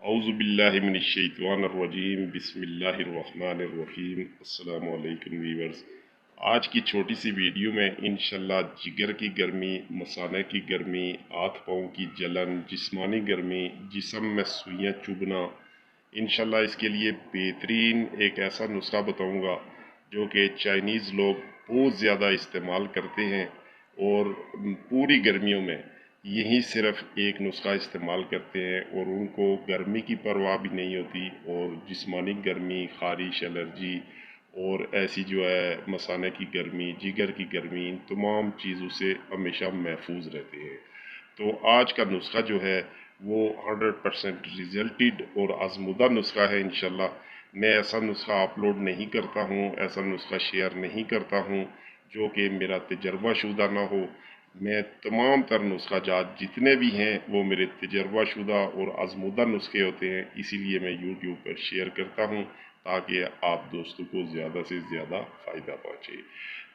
اعوذ باللہ من الشیطان الرجیم، بسم اللہ الرحمن الرحیم۔ السلام علیکم ویورز، آج کی چھوٹی سی ویڈیو میں انشاءاللہ جگر کی گرمی، مثانے کی گرمی، ہاتھ پاؤں کی جلن، جسمانی گرمی، جسم میں سوئیاں چبھنا، انشاءاللہ اس کے لیے بہترین ایک ایسا نسخہ بتاؤں گا جو کہ چائنیز لوگ بہت زیادہ استعمال کرتے ہیں اور پوری گرمیوں میں یہی صرف ایک نسخہ استعمال کرتے ہیں اور ان کو گرمی کی پرواہ بھی نہیں ہوتی، اور جسمانی گرمی، خارش، الرجی اور ایسی جو ہے مثانے کی گرمی، جگر کی گرمی، ان تمام چیزوں سے ہمیشہ محفوظ رہتے ہیں۔ تو آج کا نسخہ جو ہے وہ 100% ریزلٹڈ اور آزمودہ نسخہ ہے انشاءاللہ۔ میں ایسا نسخہ اپلوڈ نہیں کرتا ہوں، ایسا نسخہ شیئر نہیں کرتا ہوں جو کہ میرا تجربہ شدہ نہ ہو۔ میں تمام تر نسخہ جات جتنے بھی ہیں وہ میرے تجربہ شدہ اور آزمودہ نسخے ہوتے ہیں، اسی لیے میں یوٹیوب پر شیئر کرتا ہوں تاکہ آپ دوستوں کو زیادہ سے زیادہ فائدہ پہنچے۔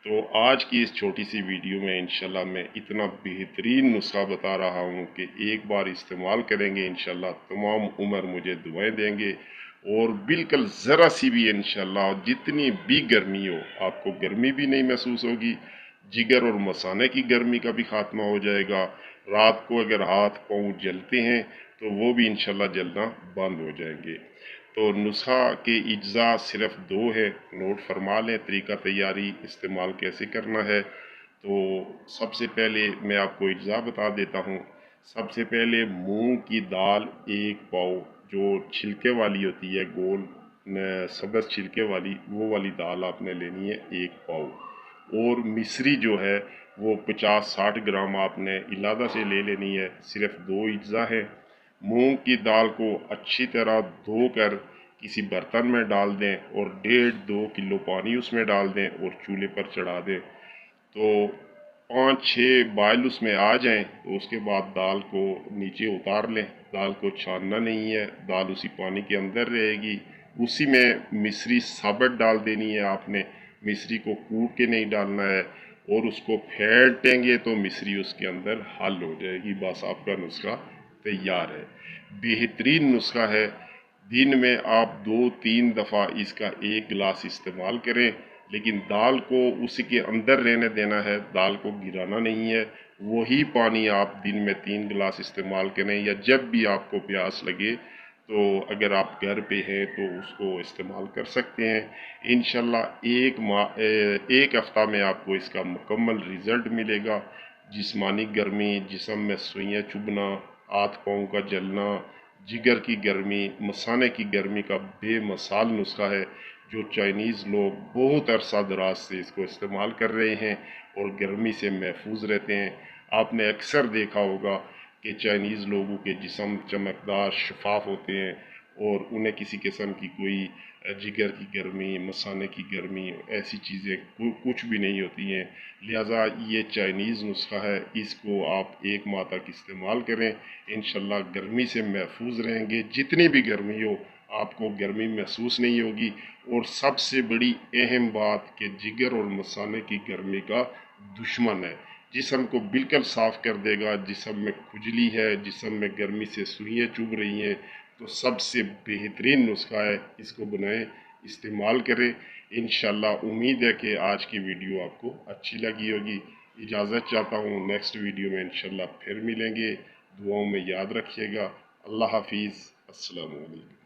تو آج کی اس چھوٹی سی ویڈیو میں انشاءاللہ میں اتنا بہترین نسخہ بتا رہا ہوں کہ ایک بار استعمال کریں گے انشاءاللہ تمام عمر مجھے دعائیں دیں گے، اور بالکل ذرا سی بھی انشاءاللہ جتنی بھی گرمی ہو آپ کو گرمی بھی نہیں محسوس ہوگی، جگر اور مثانے کی گرمی کا بھی خاتمہ ہو جائے گا۔ رات کو اگر ہاتھ پاؤں جلتے ہیں تو وہ بھی انشاءاللہ جلنا بند ہو جائیں گے۔ تو نسخہ کے اجزاء صرف دو ہے، نوٹ فرما لیں۔ طریقہ تیاری، استعمال کیسے کرنا ہے، تو سب سے پہلے میں آپ کو اجزاء بتا دیتا ہوں۔ سب سے پہلے مونگ کی دال ایک پاؤ، جو چھلکے والی ہوتی ہے، گول سبز چھلکے والی، وہ والی دال آپ نے لینی ہے ایک پاؤ۔ اور مصری جو ہے وہ 50-60 گرام آپ نے علادہ سے لے لینی ہے۔ صرف دو اجزاء ہے۔ مونگ کی دال کو اچھی طرح دھو کر کسی برتن میں ڈال دیں اور 1.5-2 کلو پانی اس میں ڈال دیں اور چولہے پر چڑھا دیں۔ تو 5-6 بائل اس میں آ جائیں تو اس کے بعد دال کو نیچے اتار لیں۔ دال کو چھاننا نہیں ہے، دال اسی پانی کے اندر رہے گی۔ اسی میں مصری ثابت ڈال دینی ہے آپ نے، مصری کو کوٹ کے نہیں ڈالنا ہے، اور اس کو پھینٹیں گے تو مصری اس کے اندر حل ہو جائے گی۔ بس آپ کا نسخہ تیار ہے۔ بہترین نسخہ ہے۔ دن میں آپ 2-3 دفعہ اس کا 1 گلاس استعمال کریں، لیکن دال کو اسی کے اندر رہنے دینا ہے، دال کو گرانا نہیں ہے۔ وہی پانی آپ دن میں 3 گلاس استعمال کریں، یا جب بھی آپ کو پیاس لگے تو اگر آپ گھر پہ ہیں تو اس کو استعمال کر سکتے ہیں۔ انشاءاللہ ایک ہفتہ میں آپ کو اس کا مکمل رزلٹ ملے گا۔ جسمانی گرمی، جسم میں سوئیاں چبھنا، ہاتھ پاؤں کا جلنا، جگر کی گرمی، مثانے کی گرمی کا بے مثال نسخہ ہے جو چائنیز لوگ بہت عرصہ دراز سے اس کو استعمال کر رہے ہیں اور گرمی سے محفوظ رہتے ہیں۔ آپ نے اکثر دیکھا ہوگا کہ چائنیز لوگوں کے جسم چمکدار، شفاف ہوتے ہیں اور انہیں کسی قسم کی کوئی جگر کی گرمی، مثانے کی گرمی، ایسی چیزیں کچھ بھی نہیں ہوتی ہیں۔ لہٰذا یہ چائنیز نسخہ ہے، اس کو آپ 1 ماہ تک استعمال کریں، انشاءاللہ گرمی سے محفوظ رہیں گے۔ جتنی بھی گرمی ہو آپ کو گرمی محسوس نہیں ہوگی۔ اور سب سے بڑی اہم بات کہ جگر اور مثانے کی گرمی کا دشمن ہے، جسم کو بالکل صاف کر دے گا۔ جسم میں کھجلی ہے، جسم میں گرمی سے سوئیاں چبھ رہی ہیں، تو سب سے بہترین نسخہ ہے، اس کو بنائیں، استعمال کریں۔ انشاءاللہ امید ہے کہ آج کی ویڈیو آپ کو اچھی لگی ہوگی۔ اجازت چاہتا ہوں، نیکسٹ ویڈیو میں انشاءاللہ پھر ملیں گے۔ دعاؤں میں یاد رکھیے گا۔ اللہ حافظ، السلام علیکم۔